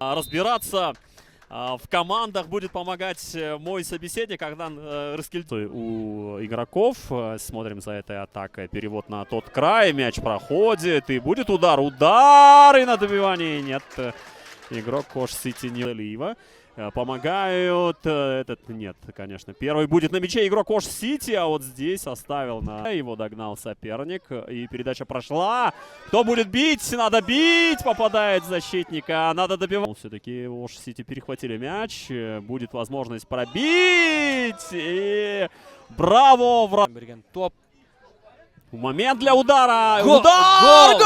Разбираться в командах будет помогать мой собеседник Агдан Рыскельдин. У игроков смотрим за этой атакой. Перевод на тот край. Мяч проходит. И будет удар. Удар! И на добивании нет. Игрок Ош Сити не помогают. Этот нет, конечно. Первый будет на мяче игрок Ош Сити. А вот здесь оставил на... Его догнал соперник. И передача прошла. Кто будет бить? Надо бить! Попадает защитника. Надо добивать. Все-таки Ош Сити перехватили мяч. Будет возможность пробить. И браво! Топ. Момент для удара. Гол! Удар! Гол!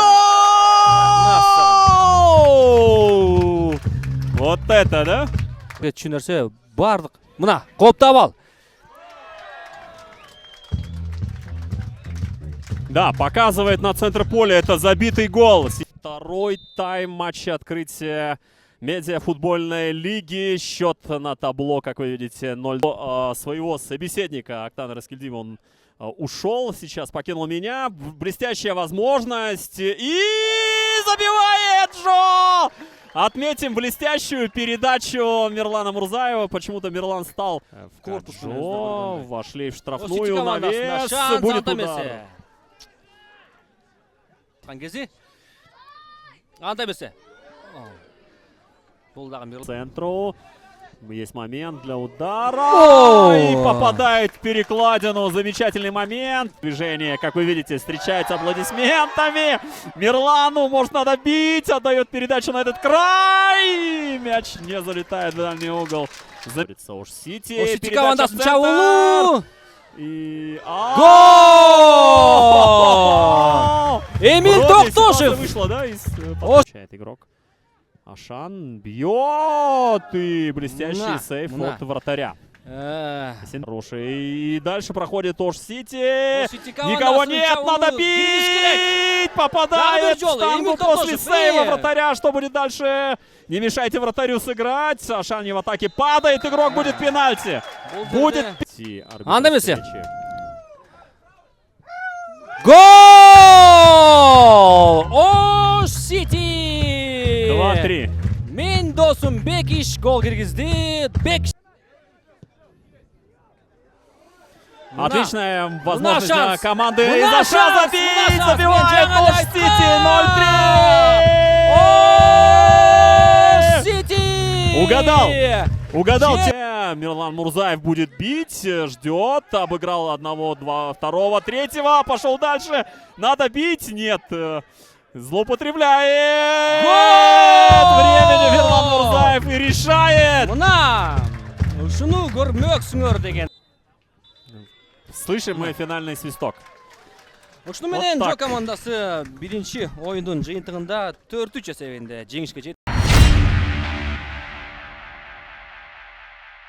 Гол! Вот это, да? Түшүнөрсө бардык. Мына, коптап ал. Да, показывает на центр поля. Это забитый гол. Второй тайм матча открытия медиафутбольной лиги. Счет на табло, как вы видите, 0. Своего собеседника Агдан Рыскельдин, он ушел. Сейчас покинул меня. Блестящая возможность. И забивает Джо! Отметим блестящую передачу Мирлана Мурзаева. Почему-то Мирлан стал в корпус. Вошли в штрафную. Навес. Будет удар. К центру. Есть момент для удара. И попадает в перекладину. Замечательный момент. Движение, как вы видите, встречается аплодисментами. Мирлану, может, надо бить. Отдает передачу на этот край. Мяч не залетает в дальний угол. Забится Ош Сити. Передача в центр. И... Гол! Эмиль Токтошев! Вышла, да, получает игрок. Ашан бьет, и блестящий сейф от вратаря. Хороший. И дальше проходит Ош Сити. Никого нет, надо бить! Попадает в штангу после сейва вратаря. Что будет дальше? Не мешайте вратарю сыграть. Ашан не в атаке падает. Игрок будет пенальти. Будет... Гол! Ош Сити! 2-3. Мен досым Бекиш гол киргизди. Отличная возможность для команды. И Аша забить! Забивает Ош Сити 0-3! Ош Сити! Угадал. Мирлан Мурзаев будет бить. Ждет. Обыграл одного, второго, третьего. Пошел дальше. Надо бить. Нет. Злоупотребляет. Времени Мирлан Мурзаев и решает. Слышим мы финальный свисток. Ушну менен Жо командасы биринчи оюндун жыйынтыгында 4-3 эсебинде жеңишке жетти.